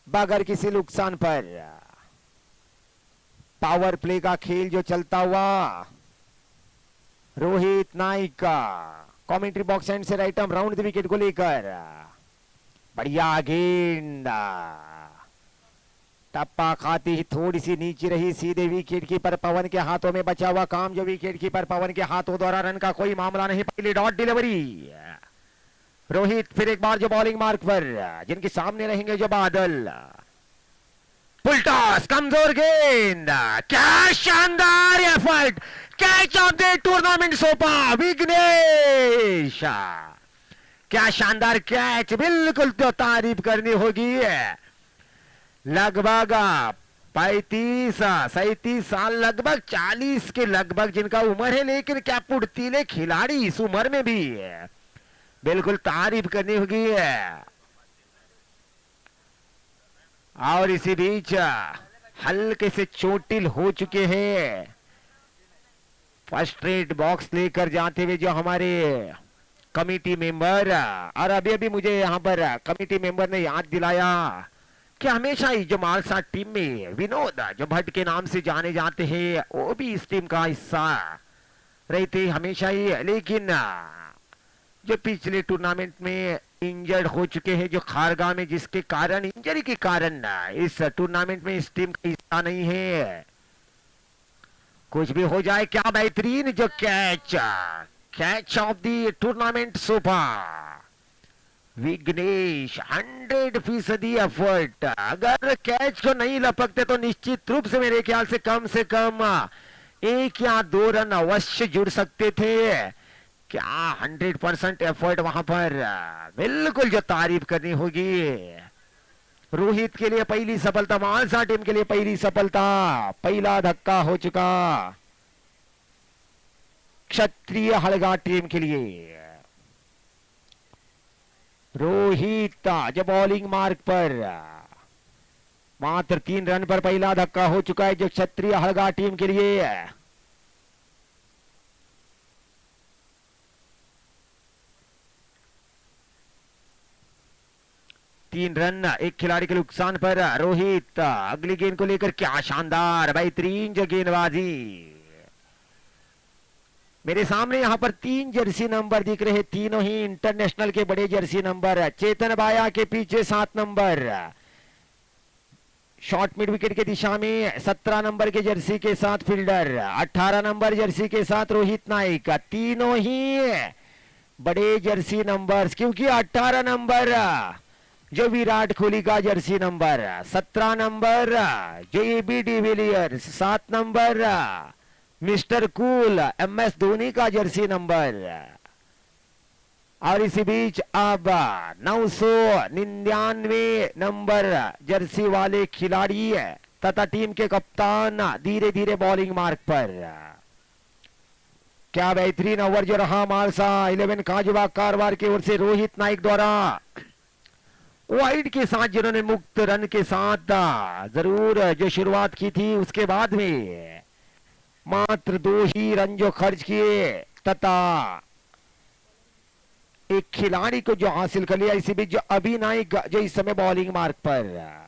बगैर किसी नुकसान पर पावर प्ले का खेल जो चलता हुआ रोहित नाइक का कमेंट्री बॉक्स एंड से राइट आर्म राउंड विकेट को लेकर बढ़िया गेंद टप्पा खाती ही थोड़ी सी नीचे रही सीधे विकेट कीपर पवन के हाथों में बचा हुआ काम जो विकेट कीपर पवन के हाथों द्वारा रन का कोई मामला नहीं। पहली डॉट डिलीवरी रोहित फिर एक बार जो बॉलिंग मार्क पर जिनके सामने रहेंगे जो बादल फुल टॉस कमजोर गेंद क्या शानदार effort catch of the tournament सोपा विघ्नेश क्या शानदार कैच बिल्कुल तो तारीफ करनी होगी। लगभग 35-37 साल लगभग 40 के लगभग जिनका उम्र है लेकिन क्या फुर्तीले खिलाड़ी इस उम्र में भी बिल्कुल तारीफ करनी होगी। और इसी बीच हल्के से चोटिल हो चुके हैं फर्स्ट रेट बॉक्स लेकर जाते हुए जो हमारे कमेटी मेंबर। और अभी अभी मुझे यहाँ पर कमेटी मेंबर ने याद दिलाया कि हमेशा ही जो मालसा टीम में विनोद जो भट्ट के नाम से जाने जाते हैं वो भी इस टीम का हिस्सा रहते हमेशा ही, लेकिन जो पिछले टूर्नामेंट में इंजर्ड हो चुके हैं जो खारगा में जिसके कारण इंजरी के कारण इस टूर्नामेंट में इस टीम का हिस्सा नहीं है। कुछ भी हो जाए क्या बेहतरीन जो catch of the tournament super Vighnesh 100% effort. अगर कैच को नहीं लपकते तो निश्चित रूप से मेरे ख्याल से कम 1 या 2 रन अवश्य जुड़ सकते थे। क्या 100% एफर्ट वहां पर बिल्कुल जो तारीफ करनी होगी। रोहित के लिए पहली सफलता, मालसा टीम के लिए पहली सफलता, पहला धक्का हो चुका क्षत्रिय हड़गा टीम के लिए। रोहित जो बॉलिंग मार्क पर मात्र 3 रन पर पहला धक्का हो चुका है जो क्षत्रिय हड़गा टीम के लिए। 3 रन एक खिलाड़ी के नुकसान पर रोहित अगली गेंद को लेकर क्या शानदार बेहतरीन जो गेंदबाजी। मेरे सामने यहां पर 3 जर्सी नंबर दिख रहे, तीनों ही इंटरनेशनल के बड़े जर्सी नंबर। चेतन बाया के पीछे 7 नंबर शॉर्ट मिड विकेट के दिशा में 17 नंबर के जर्सी के साथ फील्डर, 18 नंबर जर्सी के साथ रोहित नाइक। तीनों ही बड़े जर्सी नंबर क्योंकि 18 नंबर जो विराट कोहली का जर्सी नंबर, 17 नंबर जो AB de Villiers, 7 number mister cool MS Dhoni का जर्सी नंबर। और इसी बीच अब 999 नंबर जर्सी वाले खिलाड़ी तथा टीम के कप्तान धीरे धीरे बॉलिंग मार्क पर। क्या बेहतरीन ओवर जो रहा मालसा 11 काजवा कारवार की ओर से रोहित नाइक द्वारा वाइड के साथ जिन्होंने मुक्त रन के साथ जरूर जो शुरुआत की थी, उसके बाद में मात्र 2 ही रन जो खर्च किए तथा एक खिलाड़ी को जो हासिल कर लिया। इसी बीच जो अभी नाइक जो इस समय बॉलिंग मार्क पर।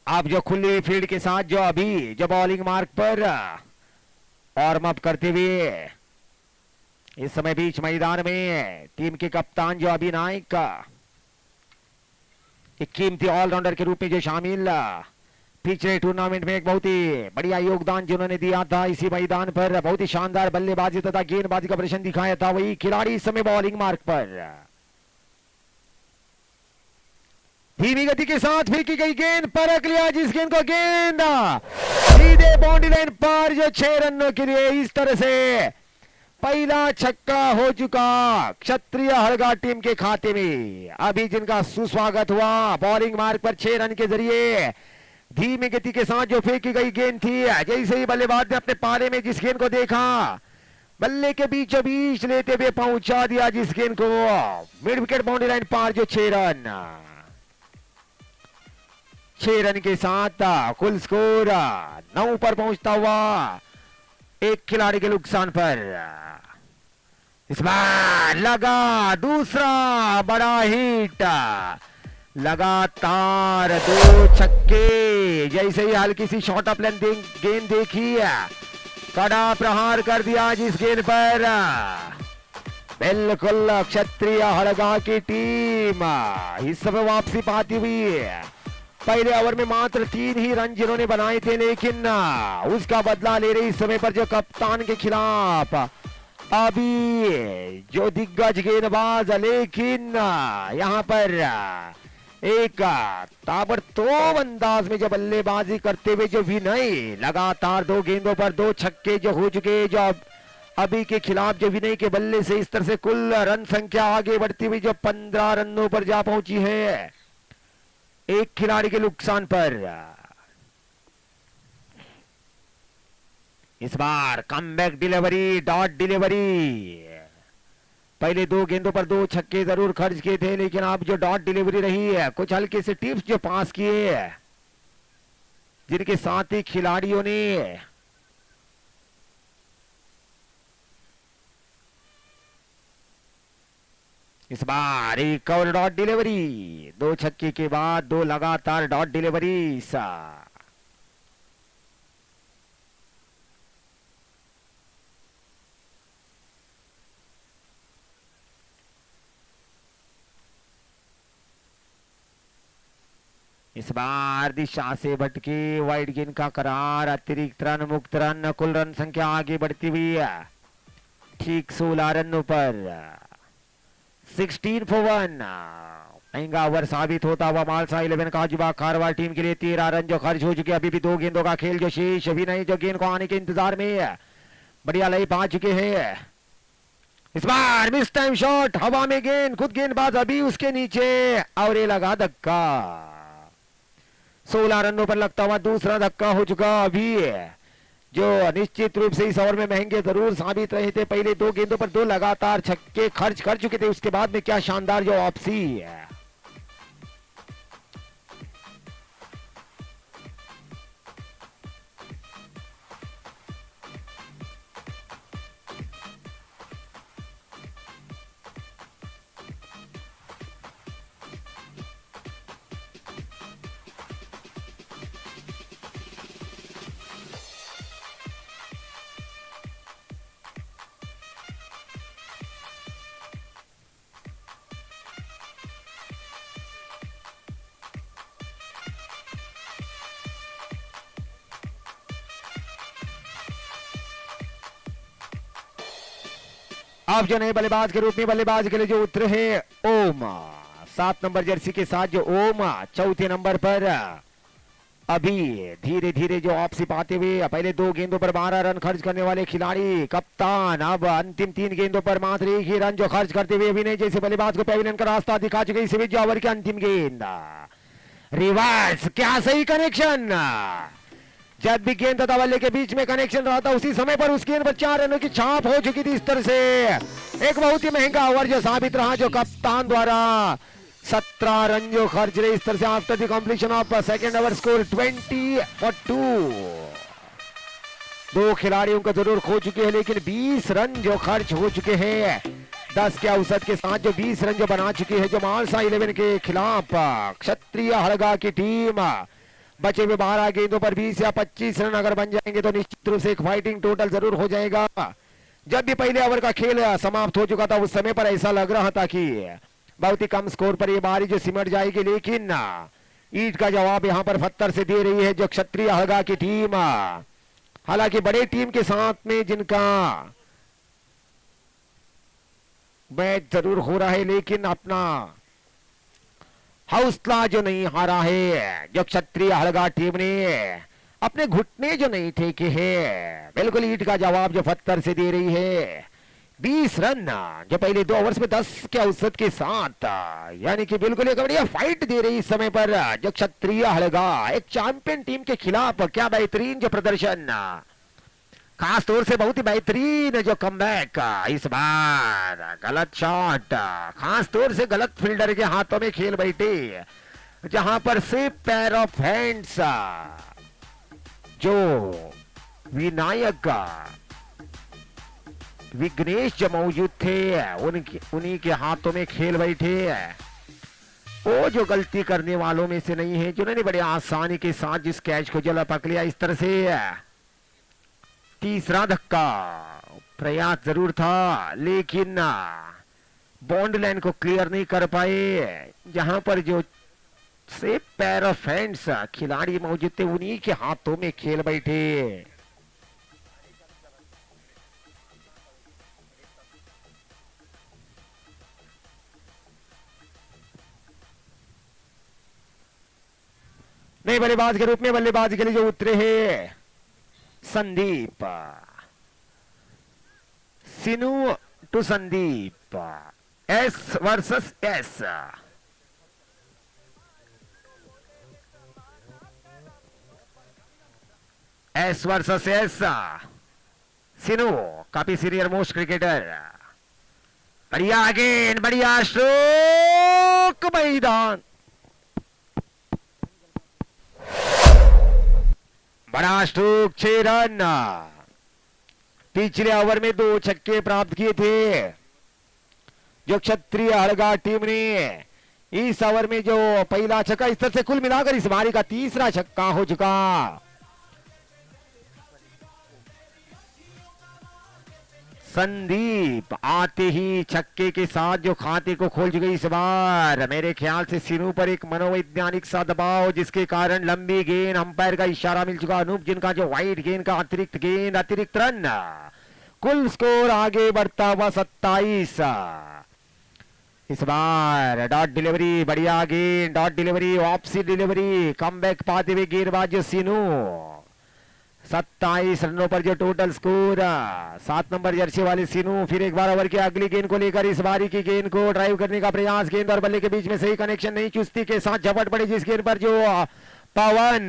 आप जो खुली फील्ड के साथ जो अभी जो बॉलिंग मार्क पर वार्म अप करते हुए इस समय बीच मैदान में टीम के कप्तान जो अभी नाइक का एक कीमती ऑलराउंडर के रूप में जो शामिल पिछले टूर्नामेंट में एक बहुत ही बढ़िया योगदान जिन्होंने दिया था इसी मैदान पर, बहुत ही शानदार बल्लेबाजी तथा गेंदबाजी का प्रदर्शन दिखाया था, वही खिलाड़ी इस समय बॉलिंग मार्क पर। धीमी गति के साथ फेंकी गई गेंद परख लिया जिस गेंद को गेंद सीधे बाउंड्री लाइन पर जो 6 रनों के लिए इस तरह से पहला छक्का हो चुका क्षत्रिय हड़गा टीम के खाते में। अभी जिनका सुस्वागत हुआ बॉलिंग मार्क पर 6 रन के जरिए धीमी गति के साथ जो फेंकी गई गेंद थी, जैसे ही बल्लेबाज ने अपने पाले में जिस गेंद को देखा बल्ले के बीचों बीच लेते हुए पहुंचा दिया जिस गेंद को मिड विकेट बाउंड्री लाइन पार, जो 6 रन। 6 रन के साथ कुल स्कोर 9 पर पहुंचता हुआ एक खिलाड़ी के नुकसान पर। इस बार लगा दूसरा बड़ा हिट, लगातार 2 छक्के। जैसे ही हल्की सी शॉर्ट ऑफ लेंथ गेंद देखी, कड़ा प्रहार कर दिया जिस गेंद पर। बिल्कुल क्षत्रिय हड़गा की टीम इस समय वापसी पाती हुई। पहले ओवर में मात्र 3 ही रन जिन्होंने बनाए थे, लेकिन उसका बदला ले रही इस समय पर जो कप्तान के खिलाफ अभी जो दिग्गज गेंदबाज, लेकिन यहां पर एक ताबड़तोड़ अंदाज में जो बल्लेबाजी करते हुए जो विनय, लगातार 2 गेंदों पर 2 छक्के जो हो चुके, जो अभी के खिलाफ जो विनय के बल्ले से इस तरह से कुल रन संख्या आगे बढ़ती हुई जो 15 रनों पर जा पहुंची है एक खिलाड़ी के नुकसान पर। इस बार कमबैक डिलीवरी, डॉट डिलीवरी। पहले 2 गेंदों पर 2 छक्के जरूर खर्च किए थे, लेकिन अब जो डॉट डिलीवरी रही है, कुछ हल्के से टिप्स जो पास किए, जिनके साथ ही खिलाड़ियों ने इस बार एक और डॉट डिलीवरी। 2 छक्के के बाद 2 लगातार डॉट डिलीवरी। इस बार दिशा से भटके वाइड गेंद का करार, अतिरिक्त रन, मुक्त रन, कुल रन संख्या आगे बढ़ती हुई है ठीक 16 रनों पर। 16 for 1 महंगा ओवर साबित होता हुआ मालसा 11 का जुबा खारवाड़ टीम के लिए 13 रन जो खर्च हो चुके। अभी भी 2 गेंदों का खेल जो शेष, अभी नहीं जो गेंद को आने के इंतजार में है। बढ़िया लय पा चुके हैं। इस बार मिस टाइम शॉट, हवा में गेंद, खुद गेंदबाज अभी उसके नीचे और ये लगा धक्का। 16 रनों पर लगता हुआ दूसरा धक्का हो चुका अभी, जो निश्चित रूप से इस ओवर में महंगे जरूर साबित रहे थे। पहले 2 गेंदों पर 2 लगातार छक्के खर्च कर चुके थे, उसके बाद में क्या शानदार जो वापसी है। अब जो नए बल्लेबाज के रूप में बल्लेबाज के लिए जो उतरे हैं ओम, 7 नंबर जर्सी के साथ जो ओम 4थे नंबर पर अभी धीरे धीरे जो वापसी पाते हुए। पहले 2 गेंदों पर 12 रन खर्च करने वाले खिलाड़ी कप्तान, अब अंतिम 3 गेंदों पर मात्र 1 ही रन जो खर्च करते हुए अभी नहीं जैसे बल्लेबाज को पैविलियन का रास्ता दिखा चुके। इसी बीच जो ओवर की अंतिम गेंद, रिवर्स, क्या सही कनेक्शन। जब भी गेंद तथा बल्ले के बीच में कनेक्शन रहा था, उसी समय पर उस गेंद पर 4 रनों की छाप हो चुकी थी। इस तरह से एक बहुत ही महंगा ओवर जो साबित रहा, जो कप्तान द्वारा 17 रन जो खर्च रहे। इस तरह से after the completion of second over score 20 for 2। 2 खिलाड़ियों को जरूर खो चुके हैं, लेकिन 20 रन जो खर्च हो चुके हैं। 10 के औसत के साथ जो 20 रन जो बना चुकी है जो मालसा 11 के खिलाफ क्षत्रिय हड़गा की टीम। बचे हुए 12 गेंदों पर 20 या 25 रन अगर बन जाएंगे तो निश्चित रूप से एक फाइटिंग टोटल जरूर हो जाएगा। जब भी पहले ओवर का खेल समाप्त हो चुका था, उस समय पर ऐसा लग रहा था कि बहुत ही कम स्कोर पर ये बारी जो सिमट जाएगी, लेकिन ईट का जवाब यहां पर पत्थर से दे रही है जो क्षत्रिय हड़गा की टीम। हालांकि बड़े टीम के साथ में जिनका मैच जरूर हो रहा है, लेकिन अपना हौसला जो नहीं हारा है जो क्षत्रिय हड़गा टीम ने, अपने घुटने जो नहीं ठेके हैं। बिल्कुल ईट का जवाब जो पत्थर से दे रही है। 20 रन जो पहले 2 ओवर्स में 10 के औसत के साथ, यानी कि बिल्कुल एक बढ़िया फाइट दे रही इस समय पर जो क्षत्रिय हड़गा एक चैंपियन टीम के खिलाफ। क्या बेहतरीन जो प्रदर्शन खास तौर से बहुत ही बेहतरीन जो कमबैक इस बार। गलत शॉट, खास तौर से गलत फील्डर के हाथों में खेल बैठे, जहां पर सिर्फ पैर ऑफ हैंड्स जो विनायक विघ्नेश जो मौजूद थे उन्हीं के हाथों में खेल बैठे। वो जो गलती करने वालों में से नहीं है, जिन्होंने बड़े आसानी के साथ जिस कैच को जला पकड़ लिया। इस तरह से तीसरा धक्का, प्रयास जरूर था लेकिन बाउंड्री लाइन को क्लियर नहीं कर पाए, जहां पर जो से पैर ऑफ हैंड्स खिलाड़ी मौजूद थे उन्हीं के हाथों में खेल बैठे। नए बल्लेबाज के रूप में बल्लेबाजी के लिए जो उतरे हैं Sandeep. Sinu to Sandeep, S versus S. S versus S. Sinu काफी सीनियर मोस्ट क्रिकेटर। बढ़िया गेंद, बढ़िया स्ट्रोक, मैदान बड़ा स्ट्रोक, 6 रन। पिछले ओवर में 2 छक्के प्राप्त किए थे जो क्षत्रिय हड़गा टीम ने। इस ओवर में जो पहला छक्का, इस तरह से कुल मिलाकर इस बारी का तीसरा छक्का हो चुका। संदीप आते ही छक्के के साथ जो खाते को खोल चुके इस बार। मेरे ख्याल से सिनू पर एक मनोवैज्ञानिक सा दबाव, जिसके कारण लंबी गेंद, अंपायर का इशारा मिल चुका। अनूप जिनका जो वाइड गेंद का अतिरिक्त गेंद, अतिरिक्त रन। कुल स्कोर आगे बढ़ता हुआ 27। इस बार डॉट डिलीवरी, बढ़िया गेंद, डॉट डिलीवरी, वापसी डिलीवरी, कमबैक पाते हुए गेंदबाज सिनू। 27 रनों पर जो टोटल स्कोर। 7 नंबर जर्सी वाले सिनू फिर एक बार ओवर की अगली गेंद को लेकर इस बारी की गेंद को ड्राइव करने का प्रयास। गेंद और बल्ले के बीच में सही कनेक्शन नहीं, चुस्ती के साथ झपट पड़ी जिस गेंद पर जो पवन।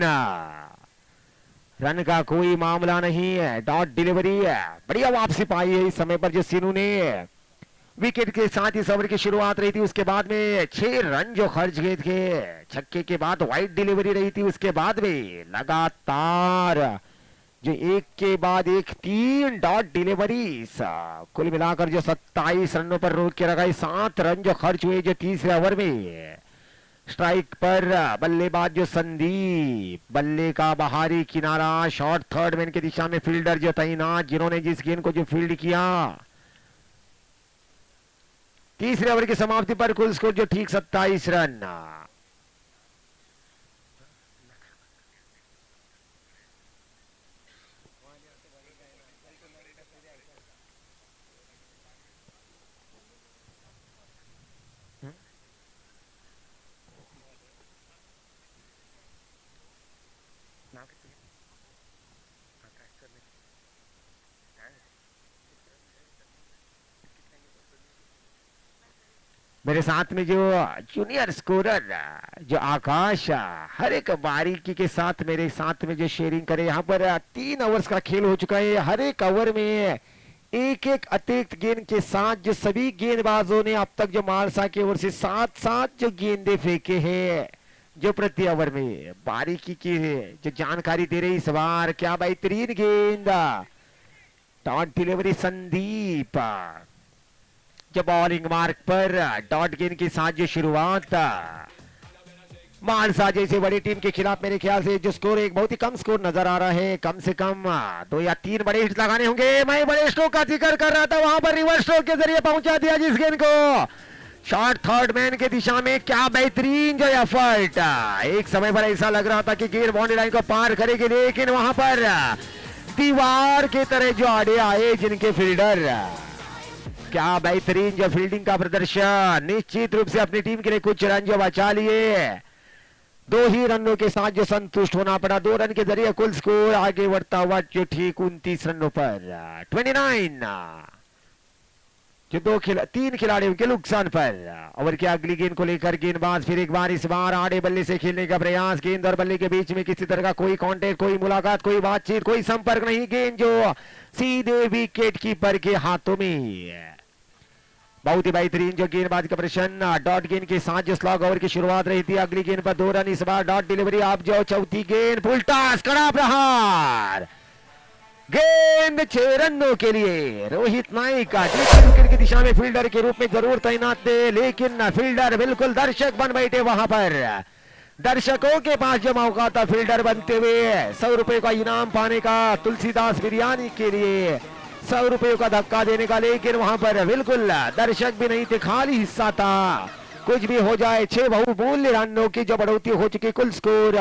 रन का कोई मामला नहीं है, डॉट डिलीवरी है, बढ़िया वापसी पाई है इस समय पर जो सिनू ने। विकेट के साथ इस ओवर की शुरुआत रही थी, उसके बाद में 6 रन जो खर्च गए थे। छक्के के बाद वाइड डिलीवरी रही थी, उसके बाद में लगातार जो एक के बाद एक 3 डॉट डिलीवरी। कुल मिलाकर जो 27 रनों पर रोक के रखा। 7 रन जो खर्च हुए जो तीसरे ओवर में। स्ट्राइक पर बल्लेबाज जो संदीप, बल्ले का बाहरी किनारा, शॉर्ट थर्ड मैन की दिशा में फील्डर जो तैनात, जिन्होंने जिस गेंद को जो फील्ड किया। तीसरे ओवर की समाप्ति पर कुल स्कोर जो ठीक 27 रन। मेरे साथ में जो जूनियर स्कोरर जो आकाश हर एक बारीकी के साथ मेरे साथ में जो शेयरिंग करे। यहाँ पर 3 ओवर्स का खेल हो चुका है। हर एक ओवर में एक एक अतिरिक्त गेंद के साथ जो सभी गेंदबाजों ने अब तक जो मालसा की ओर से 7-7 जो गेंदे फेंके हैं जो प्रति ओवर में। बारीकी की जो जानकारी दे रही इस बार, क्या बेहतरीन गेंद, डॉट डिलीवरी संदीप। जो बॉलिंग मार्क पर डॉट गेंद के साथ जो शुरुआत। मानसा जैसे बड़ी टीम के खिलाफ मेरे ख्याल से जो स्कोर एक बहुत ही कम स्कोर नजर आ रहा है। कम से कम 2 या 3 बड़े हिट लगाने होंगे। मैं बड़े स्ट्रोक का जिक्र कर रहा था, वहां पर रिवर्स स्ट्रोक के जरिए पहुंचा दिया जिस गेंद को शॉर्ट थर्ड मैन के दिशा में। क्या बेहतरीन जो एफर्ट। एक समय पर ऐसा लग रहा था कि गेंद बाउंड्री लाइन को पार करेगी, लेकिन वहां पर दीवार के तरह जो आड़े आए जिनके फील्डर। क्या बेहतरीन जो फील्डिंग का प्रदर्शन। निश्चित रूप से अपनी टीम के लिए कुछ रन जो बचा लिए। 2 ही रनों के साथ जो संतुष्ट होना पड़ा। 2 रन के जरिए कुल स्कोर आगे बढ़ता हुआ जो ठीक 29 रनों पर 29। जो तीन खिलाड़ियों के नुकसान पर। ओवर की अगली गेंद को लेकर गेंदबाज फिर एक बार इस बार आड़े बल्ले से खेलने का प्रयास। गेंद और बल्ले के बीच में किसी तरह का कोई कांटेक्ट, कोई मुलाकात, कोई बातचीत, कोई संपर्क नहीं। गेंद जो सीधे विकेट कीपर के हाथों में। बहुत ही बेहतरीन जो गेंदबाज का प्रदर्शन। डॉट गेंद के साथ जो स्लॉग ओवर की शुरुआत रही थी। अगली गेंद पर 2 रन, इस बार डॉट डिलीवरी। आप जो चौथी गेंद फुल टॉस, कड़ा प्रहार। गेंद 6 रनों के लिए। रोहित नाइक का विकेट की दिशा में फील्डर के रूप में जरूर तैनात थे, लेकिन फील्डर बिल्कुल दर्शक बन बैठे वहां पर। दर्शकों के पास जो मौका था फील्डर बनते हुए 100 रुपए का इनाम पाने का, तुलसीदास बिरयानी के लिए 100 रुपयों का धक्का देने का, लेकिन वहां पर बिल्कुल दर्शक भी नहीं थे, खाली हिस्सा था। कुछ भी हो जाए 6 बहुमूल्य रनों की जो बढ़ोतरी हो चुकी। कुल स्कोर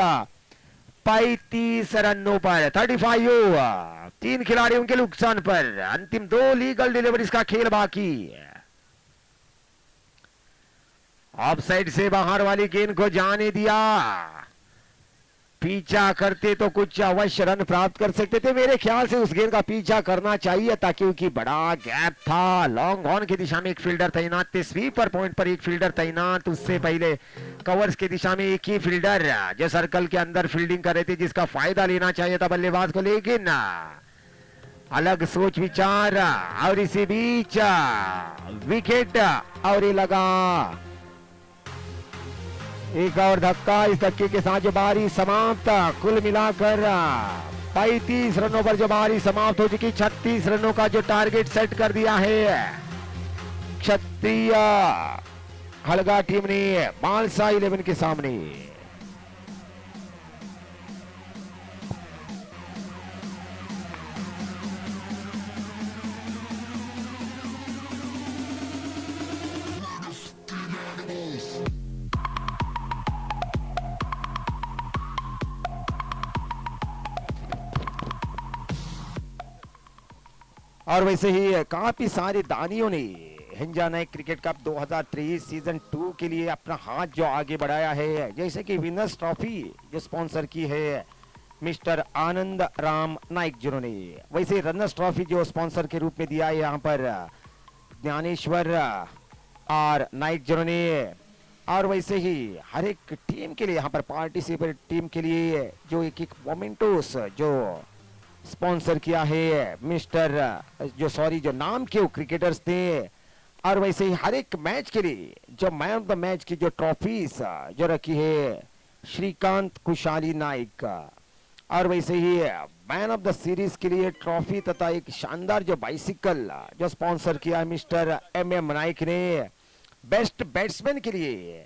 35 रनों पर 35। 3 खिलाड़ियों के नुकसान पर अंतिम 2 लीगल डिलीवरीज का खेल बाकी। ऑफ साइड से बाहर वाली गेंद को जाने दिया। पीछा करते तो कुछ अवश्य रन प्राप्त कर सकते थे। मेरे ख्याल से उस गेंद का पीछा करना चाहिए था, क्योंकि बड़ा गैप था। लॉन्ग ऑन की दिशा में एक फील्डर तैनात थे, स्वीपर पॉइंट पर एक फील्डर तैनात, उससे पहले कवर्स की दिशा में एक ही फील्डर जो सर्कल के अंदर फील्डिंग कर रहे थे, जिसका फायदा लेना चाहिए था बल्लेबाज को। लेकिन अलग सोच विचार और इसी बीच विकेट और ये लगा एक और धक्का। इस धक्के के साथ जो बारी समाप्त। कुल मिलाकर 35 रनों पर जो बारी समाप्त हो चुकी। 36 रनों का जो टारगेट सेट कर दिया है क्षत्रिय हलगा टीम ने मालसा 11 के सामने। और वैसे ही काफी सारे दानियों ने हिंजा नाइक क्रिकेट कप 2023 सीजन 2 के लिए अपना हाथ जो आगे बढ़ाया है, जैसे कि विनर्स ट्रॉफी जो स्पॉन्सर की है मिस्टर आनंद राम नाइक जिन्होंने, वैसे रनर्स ट्रॉफी जो स्पॉन्सर के रूप में दिया है यहाँ पर ज्ञानेश्वर आर नाइक जिन्होंने, और वैसे ही हर एक टीम के लिए यहाँ पर पार्टिसिपेट टीम के लिए जो एक मोमेंटोस जो स्पॉन्सर किया है मिस्टर जो नाम के क्रिकेटर्स थे। और वैसे ही हर एक मैच के लिए जो मैन ऑफ द मैच की जो ट्रॉफीज जो रखी है श्रीकांत कुशाली नाइक, और वैसे ही मैन ऑफ द सीरीज के लिए ट्रॉफी तथा एक शानदार जो बाइसिकल जो स्पॉन्सर किया है मिस्टर MM नाइक ने। बेस्ट बैट्समैन के लिए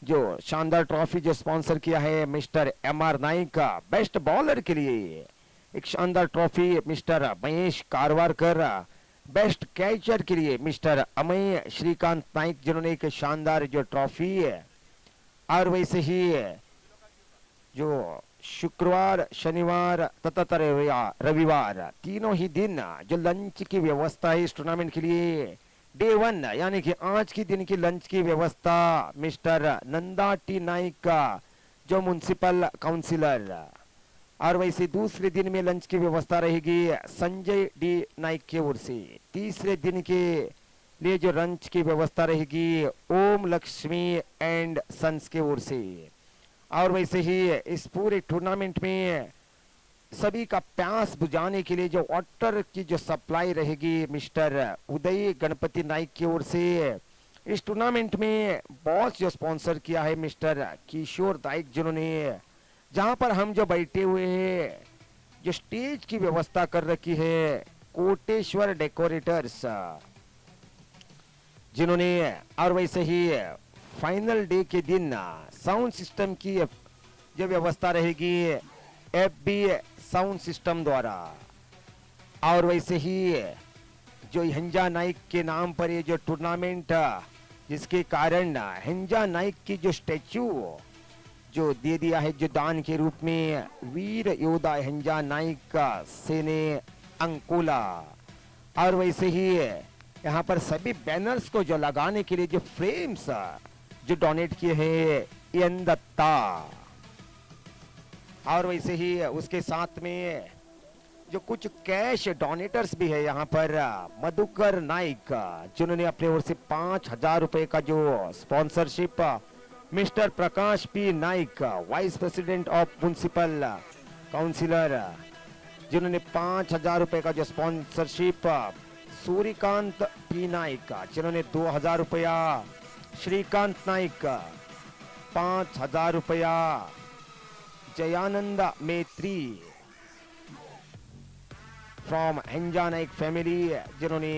जो शानदार ट्रॉफी जो स्पॉन्सर किया है mister MR Naik. Best bowler के लिए एक शानदार trophy mister Mahesh Karwarkar. Best catcher के लिए मिस्टर अमय श्रीकांत नाइक जिन्होंने एक शानदार जो ट्रॉफी है। और वैसे ही जो शुक्रवार शनिवार तथा रविवार तीनों ही दिन जो लंच की व्यवस्था है इस टूर्नामेंट के लिए, डे 1 यानी कि आज की दिन की लंच की व्यवस्था मिस्टर नंदा टी नाइक का जो म्युनिसिपल काउंसिलर, और वैसे दूसरे दिन में लंच की व्यवस्था रहेगी संजय डी नाइक की ओर से। तीसरे दिन के लिए जो लंच की व्यवस्था रहेगी ओम लक्ष्मी एंड सन्स के ओर से। और वैसे ही इस पूरे टूर्नामेंट में सभी का प्यास बुझाने के लिए जो वाटर की जो सप्लाई रहेगी मिस्टर उदय गणपति नाइक की ओर से। इस टूर्नामेंट में बॉस जो स्पॉन्सर किया है मिस्टर किशोर नाइक जिन्होंने, जहां पर हम जो बैठे हुए हैं जो स्टेज की व्यवस्था कर रखी है कोटेश्वर डेकोरेटर्स जिन्होंने, और वैसे ही फाइनल डे के दिन साउंड सिस्टम की जो व्यवस्था रहेगी FB साउंड सिस्टम द्वारा। और वैसे ही जो हिंजा नाइक के नाम पर ये जो टूर्नामेंट जिसके कारण हिंजा नाइक की जो स्टैच्यू जो दे दिया है जो दान के रूप में वीर योद्धा हिंजा नाइक सेने अंकोला। और वैसे ही यहाँ पर सभी बैनर्स को जो लगाने के लिए जो फ्रेम्स जो डोनेट किए हैं एन दत्ता। और वैसे ही उसके साथ में जो कुछ कैश डोनेटर्स भी है यहाँ पर मधुकर नाइक जिन्होंने अपने ओर से 5,000 रुपए का जो sponsorship, mister Prakash P Naik vice president of municipal councillor जिन्होंने 5,000 रुपए का जो स्पॉन्सरशिप, सूर्यकांत पी नाइक जिन्होंने 2,000 रुपया, श्रीकांत नाइक 5,000 रुपया, जयानंद मेत्री फ्रॉम एंजा नाइक फैमिली जिन्होंने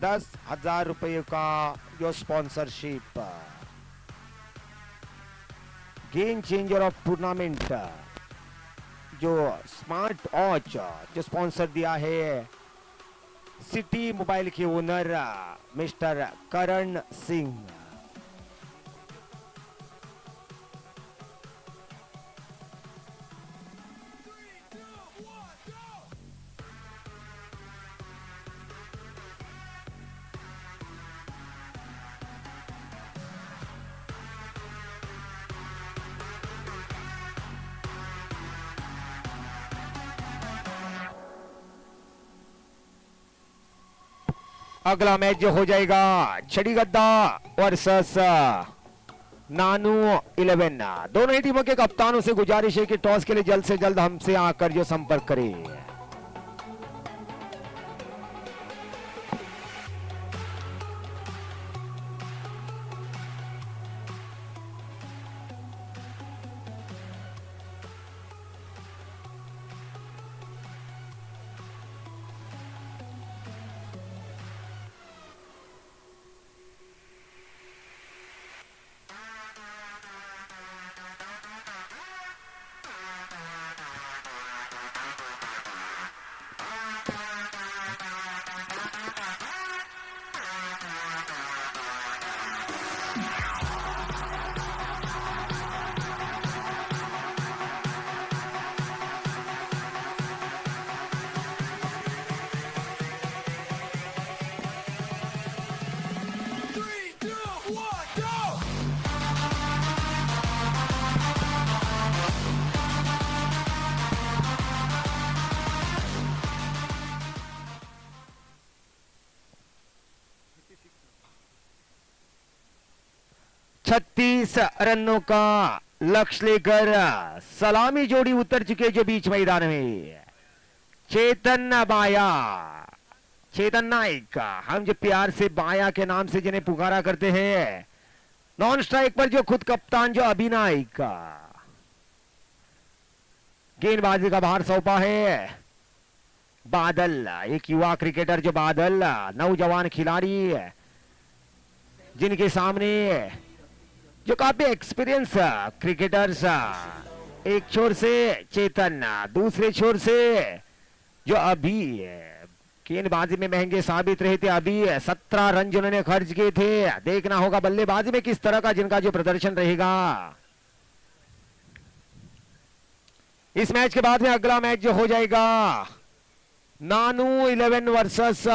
10,000 रुपये का जो sponsorship, game changer of tournament जो स्मार्ट वॉच जो स्पॉन्सर दिया है सिटी मोबाइल के ओनर मिस्टर करण सिंह। अगला मैच जो हो जाएगा छड़ी गद्दा वर्सेस नानू 11। दोनों ही टीमों के कप्तानों से गुजारिश है कि टॉस के लिए जल्द से जल्द हमसे आकर जो संपर्क करें। छत्तीस रनों का लक्ष्य लेकर सलामी जोड़ी उतर चुके जो बीच मैदान में चेतन बाया, चेतन नाइक, हम जो प्यार से बाया के नाम से जिन्हें पुकारा करते हैं, नॉन स्ट्राइक पर जो खुद कप्तान जो अभिनाइक, गेंदबाजी का भार सौंपा है बादल, एक युवा क्रिकेटर जो बादल, नौजवान खिलाड़ी जिनके सामने जो काफी एक्सपीरियंस क्रिकेटर्स, एक छोर से चेतन, दूसरे छोर से जो अभी गेंदबाजी में महंगे साबित रहे थे, अभी 17 रन जिन्होंने खर्च किए थे। देखना होगा बल्लेबाजी में किस तरह का जिनका जो प्रदर्शन रहेगा। इस मैच के बाद में अगला मैच जो हो जाएगा नानू 11 वर्सेस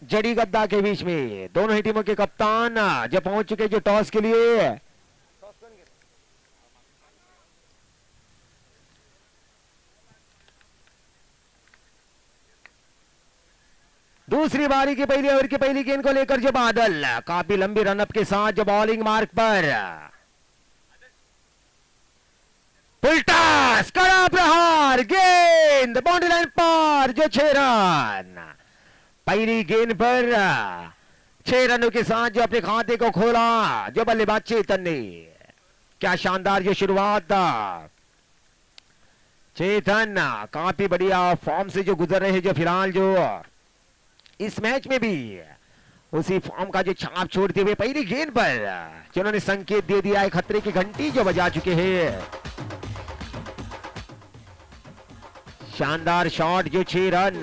जड़ी गद्दा के बीच में। दोनों ही टीमों के कप्तान जब पहुंच चुके जो टॉस के लिए। दूसरी बारी की पहली ओवर की पहली गेंद को लेकर जो बादल काफी लंबी रनअप के साथ जो बॉलिंग मार्क पर उल्टा कड़ा प्रहार, गेंद बाउंड्री लाइन पर जो 6 रन। पहली गेंद पर 6 रनों के साथ जो अपने खाते को खोला जो बल्लेबाज चेतन ने। क्या शानदार जो शुरुआत, चेतन काफी बढ़िया फॉर्म से जो गुजर रहे हैं, जो फिलहाल जो इस मैच में भी उसी फॉर्म का जो छाप छोड़ते हुए पहली गेंद पर जिन्होंने संकेत दे दिया है, खतरे की घंटी जो बजा चुके हैं। शानदार शॉट जो 6 रन।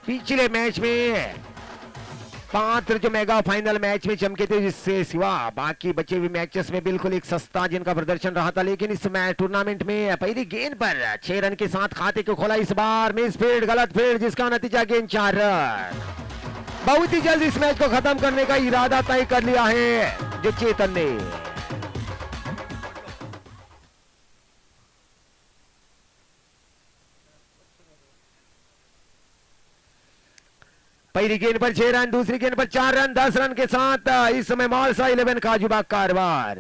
पिछले मैच में पात्र जो मेगा फाइनल मैच में चमके थे, जिससे सिवा बाकी बचे हुए मैचेस में बिल्कुल एक सस्ता जिनका प्रदर्शन रहा था, लेकिन इस मैच टूर्नामेंट में पहली गेंद पर 6 रन के साथ खाते को खोला। इस बार मिस फील्ड, गलत फील्ड, जिसका नतीजा गेंद 4 रन। बहुत ही जल्द इस मैच को खत्म करने का इरादा तय कर लिया है जो चेतन ने। पहली गेंद पर 6 रन, दूसरी गेंद पर 4 रन, 10 रन के साथ इस समय मालसा 11 काजूबाग कारवार।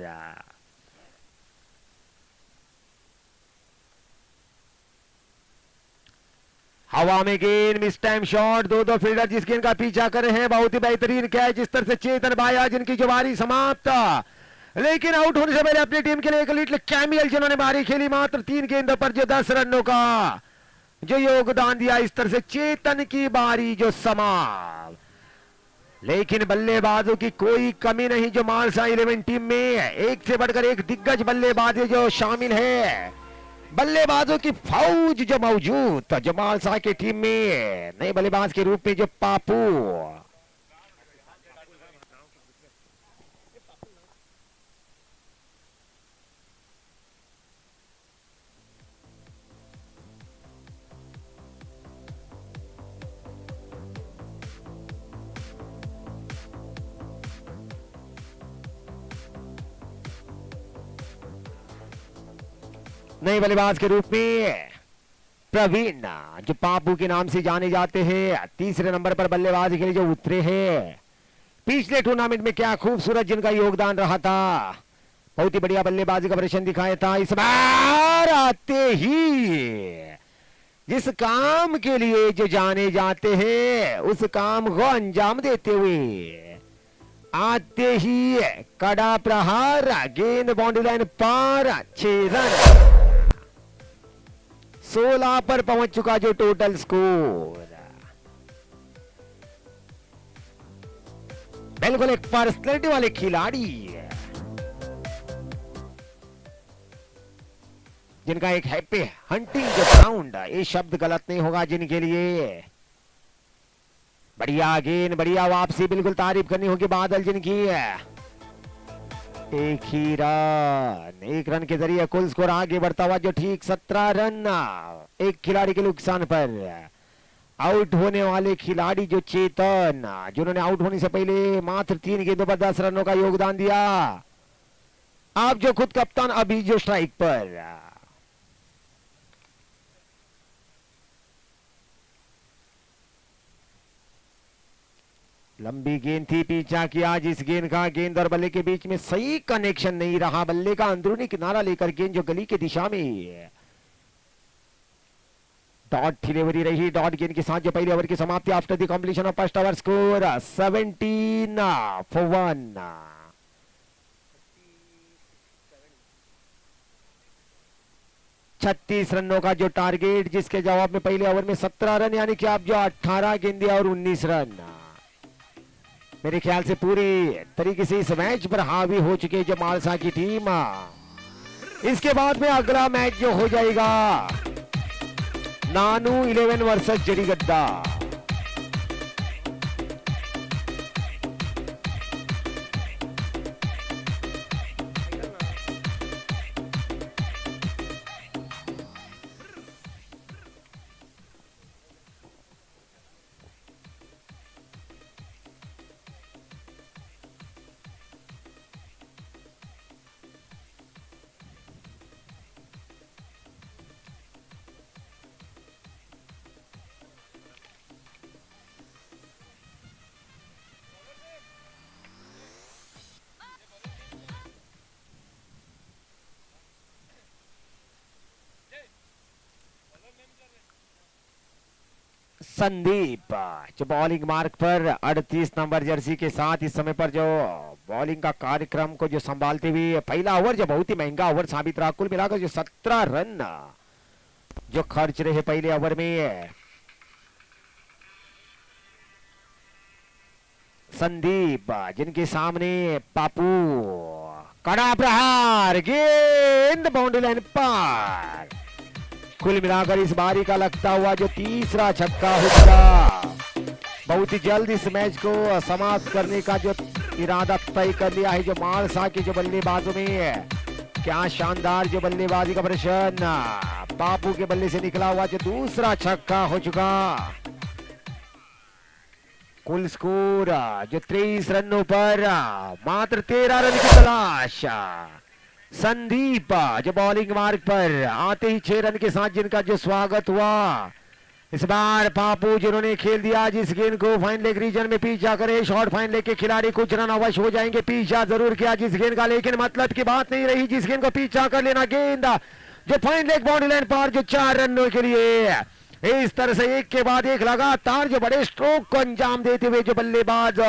हवा में गेंद, मिस टाइम शॉट, दो फील्डर जिस गेंद का पीछा कर रहे हैं। बहुत ही बेहतरीन कैच इस तरह से चेतन बाया जिनकी जो बारी समाप्त, लेकिन आउट होने से पहले अपनी टीम के लिए एक लिटिल कैमियल जिन्होंने बारी खेली। मात्र 3 गेंदों पर जो 10 रनों का जो योगदान दिया। इस तरह से चेतन की बारी जो समाप्त, लेकिन बल्लेबाजों की कोई कमी नहीं जो मालसा 11 टीम में एक से बढ़कर एक दिग्गज बल्लेबाजी जो शामिल है। बल्लेबाजों की फौज जो मौजूद जो मालसा की टीम में, नए बल्लेबाज के रूप में जो पापू, नए बल्लेबाज के रूप में प्रवीण जो पापू के नाम से जाने जाते हैं, तीसरे नंबर पर बल्लेबाज के लिए जो उतरे हैं। पिछले टूर्नामेंट में क्या खूबसूरत जिनका योगदान रहा था, बहुत ही बढ़िया बल्लेबाजी का प्रदर्शन दिखाया था। इस बार आते ही जिस काम के लिए जो जाने जाते हैं उस काम को अंजाम देते हुए आते ही कड़ा प्रहार, गेंद बाउंड्री लाइन पार, 6 रन, 16 पर पहुंच चुका जो टोटल स्कोर। बिल्कुल एक पर्सनैलिटी वाले खिलाड़ी जिनका एक हैप्पी हंटिंग जो साउंड, ये शब्द गलत नहीं होगा जिनके लिए। बढ़िया गेंद, बढ़िया वापसी, बिल्कुल तारीफ करनी होगी बादल जिनकी। एक ही रन, 1 रन के जरिए कुल स्कोर आगे बढ़ता हुआ जो ठीक 17 रन एक खिलाड़ी के नुकसान पर। आउट होने वाले खिलाड़ी जो चेतन, जिन्होंने आउट होने से पहले मात्र 3 गेंदों पर 10 रनों का योगदान दिया। आप जो खुद कप्तान अभी जो स्ट्राइक पर। लंबी गेंद थी, पीछा किया जिस गेंद का, गेंद और बल्ले के बीच में सही कनेक्शन नहीं रहा। बल्ले का अंदरूनी किनारा लेकर गेंद जो गली की दिशा में डॉट डिलीवरी रही। डॉट गेंद के साथ जो पहले ओवर की समाप्ति after the completion of first over, score 17 for 1। 36 रनों का जो टारगेट, जिसके जवाब में पहले ओवर में 17 रन, यानी कि आप जो 18 गेंदें और 19 रन मेरे ख्याल से पूरी तरीके से इस मैच पर हावी हो चुके जो मालसा की टीम। इसके बाद में अगला मैच जो हो जाएगा नानू 11 वर्सेस जड़ीगड्ढा। संदीप जो बॉलिंग मार्क पर 38 नंबर जर्सी के साथ इस समय पर जो बॉलिंग का कार्यक्रम को जो संभालते हुए, पहला ओवर जो बहुत ही महंगा ओवर साबित रहा। कुल मिलाकर जो 17 रन जो खर्च रहे पहले ओवर में। संदीप जिनके सामने पापू, कड़ा प्रहार, गेंद बाउंड्री लाइन पार। कुल मिलाकर इस बारी का लगता हुआ जो तीसरा छक्का होगा। बहुत ही जल्द इस मैच को समाप्त करने का जो इरादा तय कर लिया है जो मालसा के जो बल्लेबाजों में। क्या शानदार जो बल्लेबाजी का प्रदर्शन, पापू के बल्ले से निकला हुआ जो दूसरा छक्का हो चुका। कुल स्कोर जो 23 रनों पर मात्र 13 रन की तलाश। संदीप जो बॉलिंग मार्ग पर आते ही 6 रन के साथ जिनका जो स्वागत हुआ इस बार पापू जिन्होंने खेल दिया जिस गेंद को फाइन लेग रीजन में पीछा करे, शॉर्ट फाइन लेग के खिलाड़ी कुछ रन अवश्य हो जाएंगे। पीछा जरूर किया जिस गेंद का, लेकिन मतलब की बात नहीं रही जिस गेंद को पीछा कर लेना। गेंद जो फाइन लेग बाउंड्री लाइन पार जो 4 रनों के लिए इस तरह से एक के बाद एक लगातार जो बड़े स्ट्रोक को अंजाम देते हुए जो बल्लेबाज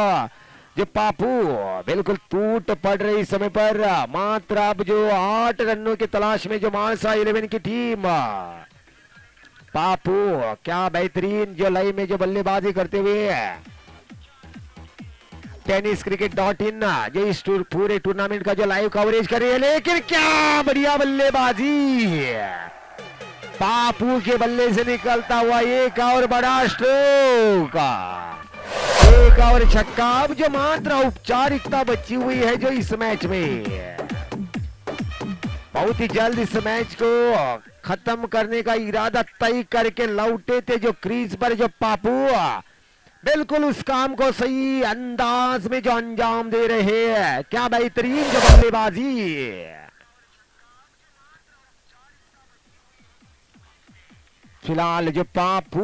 जो पापू बिल्कुल टूट पड़ रही इस समय पर। मात्र अब जो 8 रनों की तलाश में जो मानसा 11 की टीम। पापू क्या बेहतरीन जो लाइव में जो बल्लेबाजी करते हुए tenniscricket.in जो इस पूरे टूर्नामेंट का जो लाइव कवरेज कर रही है, लेकिन क्या बढ़िया बल्लेबाजी पापू के बल्ले से निकलता हुआ एक और बड़ा स्ट्रोक, एक और छक्का। अब जो मात्र औपचारिकता बची हुई है जो इस मैच में, बहुत ही जल्द इस मैच को खत्म करने का इरादा तय करके लौटे थे जो क्रीज पर जो पापू बिल्कुल उस काम को सही अंदाज में जो अंजाम दे रहे हैं। क्या बेहतरीन जो बल्लेबाजी। फिलहाल जो पापू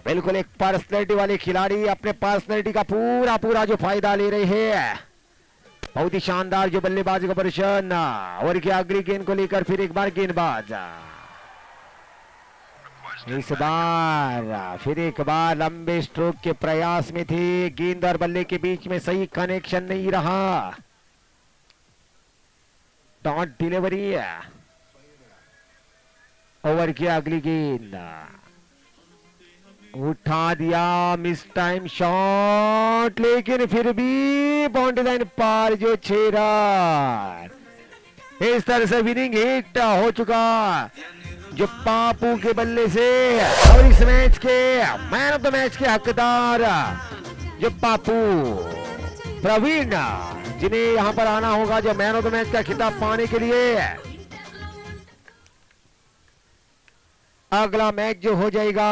बिल्कुल एक पर्सनैलिटी वाले खिलाड़ी अपने पर्सनैलिटी का पूरा जो फायदा ले रहे हैं। बहुत ही शानदार जो बल्लेबाजी का प्रदर्शन और क्या अगली गेंद को लेकर फिर एक बार गेंदबाज इस बार फिर एक बार लंबे स्ट्रोक के प्रयास में थे। गेंद और बल्ले के बीच में सही कनेक्शन नहीं रहा। डॉट डिलीवरी ओवर की अगली गेंद उठा दिया, मिस टाइम शॉट, लेकिन फिर भी बाउंड्री लाइन पार जो 6 रन। इस तरह से विनिंग हिट हो चुका जो पापू के बल्ले से। और इस मैच के मैन ऑफ द मैच के हकदार जो पापू प्रवीण, जिन्हें यहां पर आना होगा जो मैन ऑफ द मैच का खिताब पाने के लिए। अगला मैच जो हो जाएगा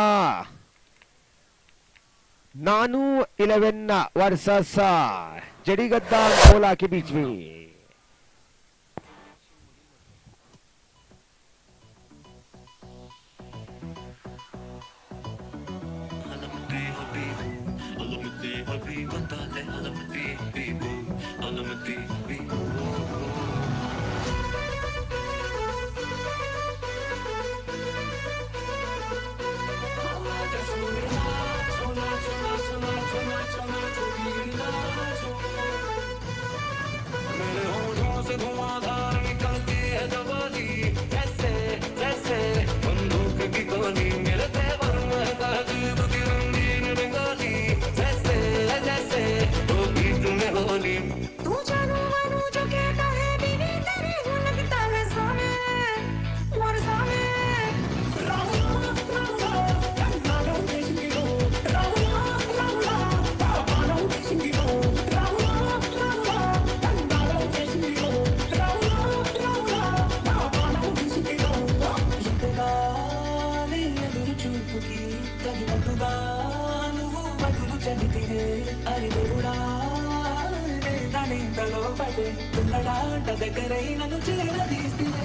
नानू 11 वर्सेस जड़ीगद्दा अंकोला के बीच में। దగ్గరై నన్ను చేరదీస్తే